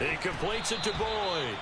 He completes it to Boyd.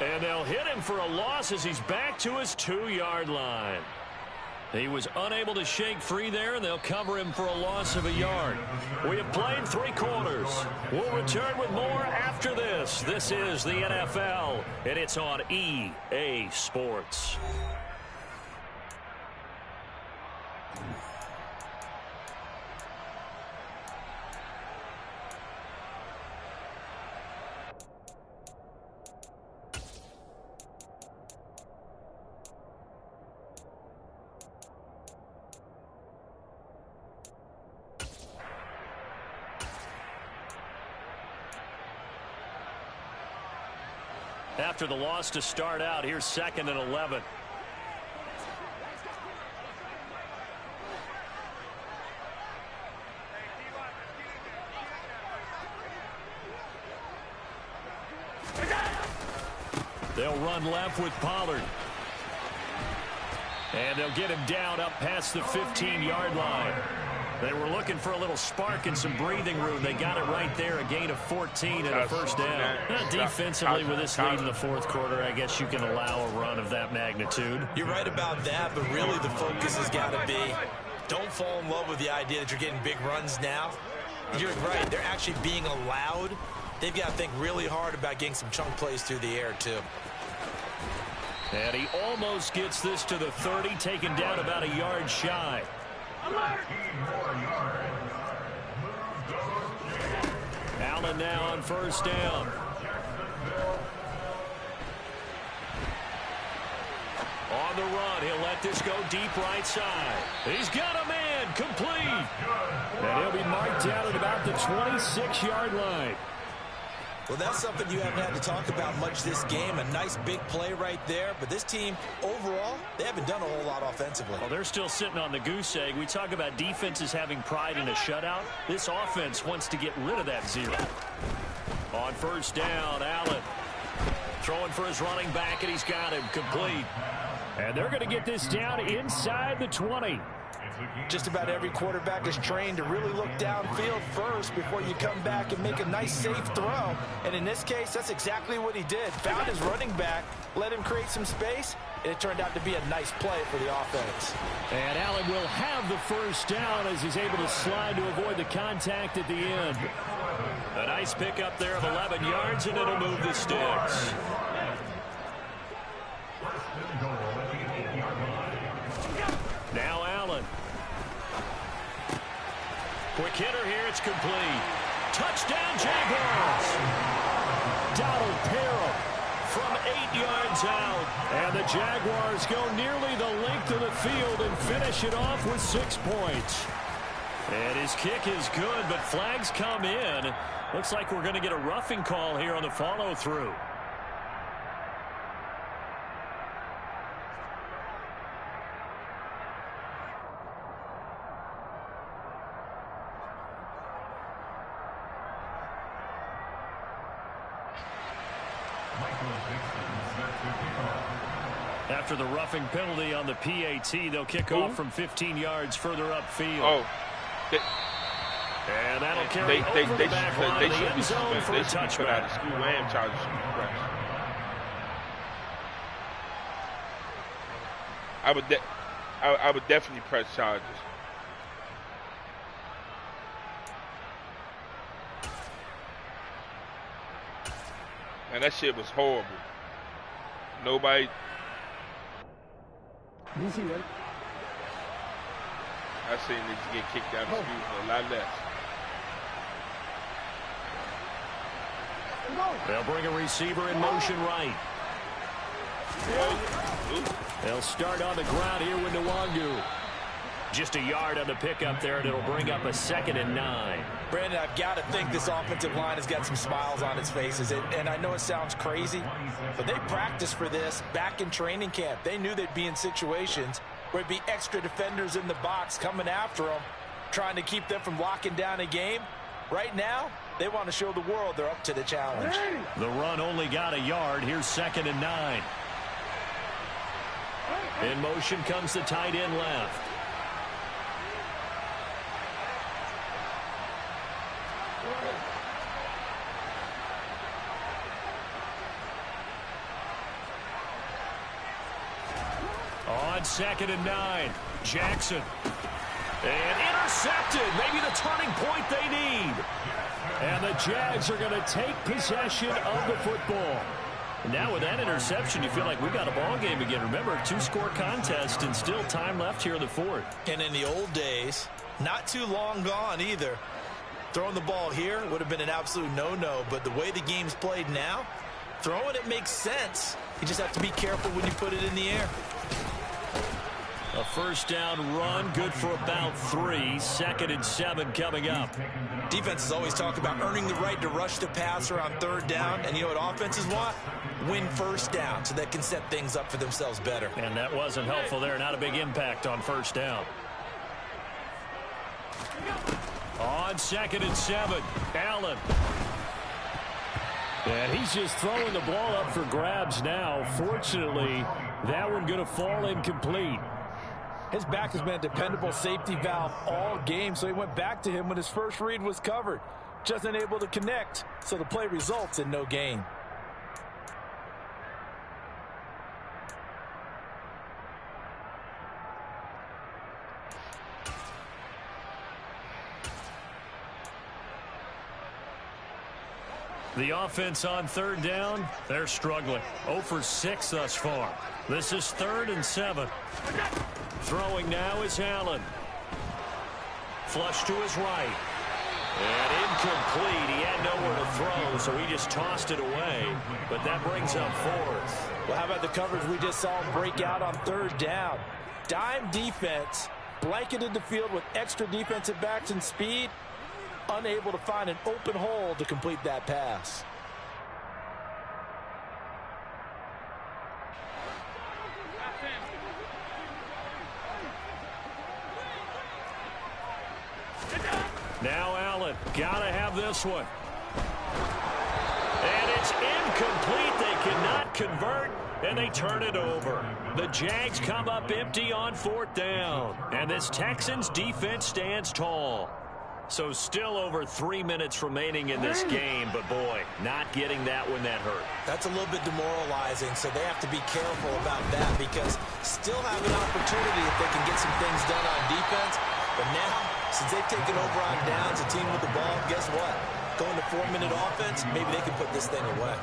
And they'll hit him for a loss as he's back to his 2-yard line. He was unable to shake free there, and they'll cover him for a loss of a yard. We have played 3 quarters. We'll return with more after this. This is the NFL, and it's on EA Sports. After the loss to start out, here's 2nd and 11. They'll run left with Pollard. And they'll get him down up past the 15-yard line. They were looking for a little spark and some breathing room. They got it right there, a gain of 14 and a first down. Defensively, with this lead in the 4th quarter, I guess you can allow a run of that magnitude. You're right about that, but really the focus has got to be don't fall in love with the idea that you're getting big runs now. You're right. They're actually being allowed. They've got to think really hard about getting some chunk plays through the air, too. And he almost gets this to the 30, taken down about a yard shy. Allen now on first down. On the run, he'll let this go deep right side. He's got a man, complete. And he'll be marked down at about the 26-yard line. Well, that's something you haven't had to talk about much this game. A nice big play right there. But this team, overall, they haven't done a whole lot offensively. Well, they're still sitting on the goose egg. We talk about defenses having pride in a shutout. This offense wants to get rid of that 0. On first down, Allen throwing for his running back, and he's got him complete. And they're going to get this down inside the 20. Just about every quarterback is trained to really look downfield first before you come back and make a nice, safe throw. And in this case, that's exactly what he did. Found his running back, let him create some space, and it turned out to be a nice play for the offense. And Allen will have the first down as he's able to slide to avoid the contact at the end. A nice pickup there of 11 yards, and it'll move the sticks. Now Allen. Quick hitter here, it's complete. Touchdown Jaguars. Donald Parham from 8 yards out. And the Jaguars go nearly the length of the field and finish it off with 6 points. And his kick is good, but flags come in. Looks like we're going to get a roughing call here on the follow-through. After the roughing penalty on the PAT, they'll kick off from 15 yards further upfield. Oh. And that'll carry over the back line of the end zone for a touchback. I would definitely press charges. And that shit was horrible. Nobody. I seen niggas get kicked out of school for a lot less. They'll bring a receiver in motion right. They'll start on the ground here with Nwangu. Just a yard on the pickup there, and it'll bring up a 2nd and 9. Brandon, I've got to think this offensive line has got some smiles on its faces. And I know it sounds crazy, but they practiced for this back in training camp. They knew they'd be in situations where it'd be extra defenders in the box coming after them, trying to keep them from locking down a game. Right now, they want to show the world they're up to the challenge. The run only got a yard. Here's 2nd and 9. In motion comes the tight end left. On 2nd and 9, Jackson. And intercepted. Maybe the turning point they need. And the Jags are going to take possession of the football. Now with that interception, you feel like we've got a ball game again. Remember, 2-score contest and still time left here in the fourth. And in the old days, not too long gone either, throwing the ball here would have been an absolute no-no. But the way the game's played now, throwing it makes sense. You just have to be careful when you put it in the air. A first down run, good for about 3. 2nd and 7 coming up. Defenses always talk about earning the right to rush the passer on 3rd down. And you know what offenses want? Win first down so they can set things up for themselves better. And that wasn't helpful there. Not a big impact on first down. On 2nd and 7, Allen. And he's just throwing the ball up for grabs now. Fortunately, that one going to fall incomplete. His back has been a dependable safety valve all game, so he went back to him when his first read was covered. Just unable to connect, so the play results in no gain. The offense on 3rd down, they're struggling. 0 for 6 thus far. This is 3rd and 7. Throwing now is Allen. Flush to his right. And incomplete. He had nowhere to throw, so he just tossed it away. But that brings up 4th. Well, how about the coverage we just saw break out on 3rd down? Dime defense, blanketed the field with extra defensive backs and speed. Unable to find an open hole to complete that pass. Now Allen, gotta have this one. And it's incomplete. They cannot convert, and they turn it over. The Jags come up empty on 4th down, and this Texans defense stands tall. So still over 3 minutes remaining in this game, but boy, not getting that one that hurt. That's a little bit demoralizing, so they have to be careful about that because still have an opportunity if they can get some things done on defense. But now, since they've taken over on downs, a team with the ball, guess what? Going to 4-minute offense, maybe they can put this thing away.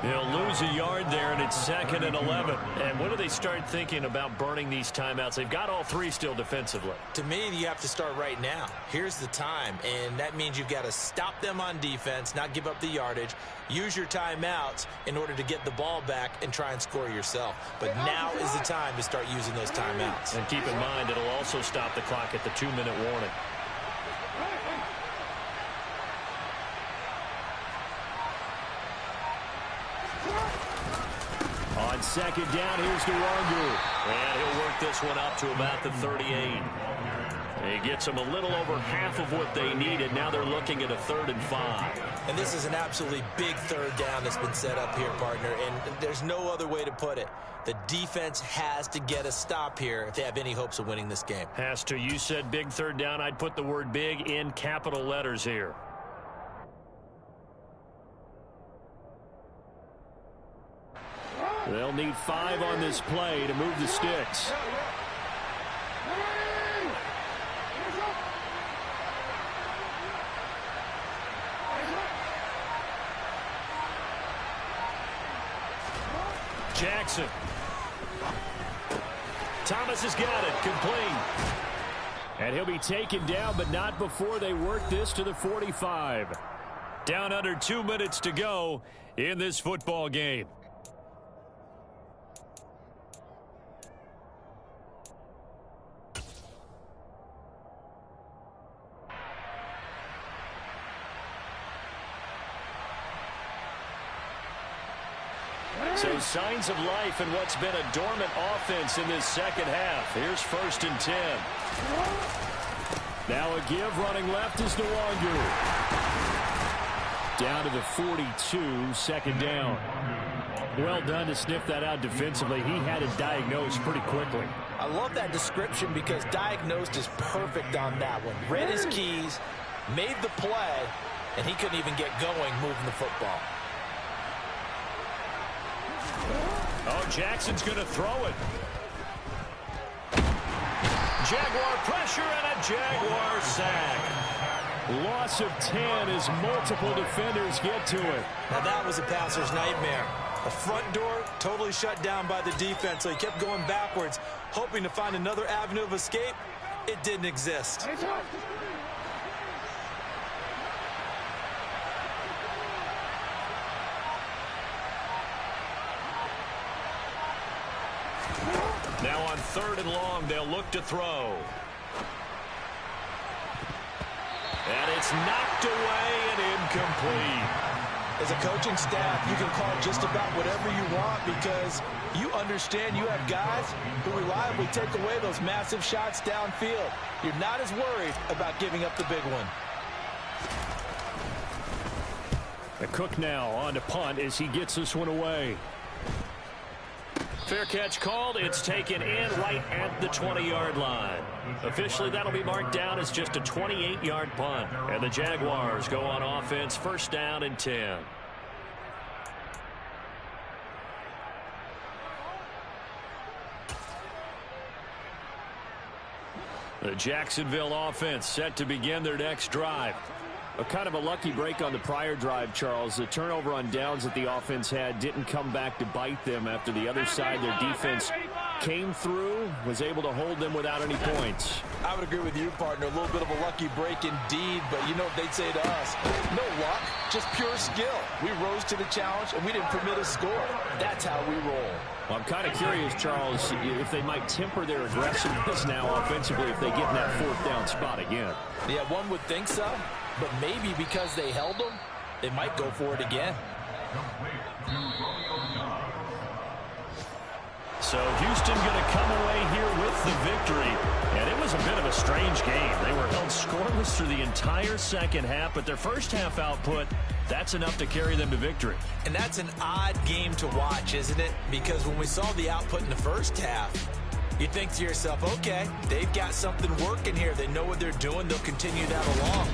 They'll lose a yard there, and it's 2nd and 11. And when do they start thinking about burning these timeouts? They've got all 3 still defensively. To me, you have to start right now. Here's the time, and that means you've got to stop them on defense, not give up the yardage, use your timeouts in order to get the ball back and try and score yourself. But now is the time to start using those timeouts. And keep in mind, it'll also stop the clock at the 2-minute warning. On 2nd down, here's Nwangu. And he'll work this one up to about the 38. He gets them a little over half of what they needed. Now they're looking at a 3rd and 5. And this is an absolutely big 3rd down that's been set up here, partner. And there's no other way to put it. The defense has to get a stop here if they have any hopes of winning this game. Has to. You said big 3rd down. I'd put the word big in capital letters here. They'll need 5 on this play to move the sticks. Jackson. Thomas has got it. Complete. And he'll be taken down, but not before they work this to the 45. Down under 2 minutes to go in this football game. So signs of life in what's been a dormant offense in this second half. Here's 1st and 10. Now a give running left is Nwangu. Down to the 42, 2nd down. Well done to sniff that out defensively. He had it diagnosed pretty quickly. I love that description because diagnosed is perfect on that one. Read his keys, made the play, and he couldn't even get going moving the football. Oh, Jackson's going to throw it. Jaguar pressure and a Jaguar sack. Loss of 10 as multiple defenders get to it. Now that was a passer's nightmare. The front door totally shut down by the defense, so he kept going backwards, hoping to find another avenue of escape. It didn't exist. Now on 3rd and long, they'll look to throw. And it's knocked away and incomplete. As a coaching staff, you can call just about whatever you want because you understand you have guys who reliably take away those massive shots downfield. You're not as worried about giving up the big one. The Cook now on to punt as he gets this one away. Fair catch called. It's taken in right at the 20-yard line. Officially, that'll be marked down as just a 28-yard punt. And the Jaguars go on offense, 1st down and 10. The Jacksonville offense set to begin their next drive. A kind of a lucky break on the prior drive, Charles. The turnover on downs that the offense had didn't come back to bite them after the other side. Their defense came through, was able to hold them without any points. I would agree with you, partner. A little bit of a lucky break indeed, but you know what they'd say to us. No luck, just pure skill. We rose to the challenge, and we didn't permit a score. That's how we roll. Well, I'm kind of curious, Charles, if they might temper their aggressiveness now offensively if they get in that 4th down spot again. Yeah, one would think so. But maybe because they held them, they might go for it again. So Houston going to come away here with the victory. And it was a bit of a strange game. They were held scoreless through the entire second half, but their first half output, that's enough to carry them to victory. And that's an odd game to watch, isn't it? Because when we saw the output in the first half, you think to yourself, okay, they've got something working here. They know what they're doing. They'll continue that along.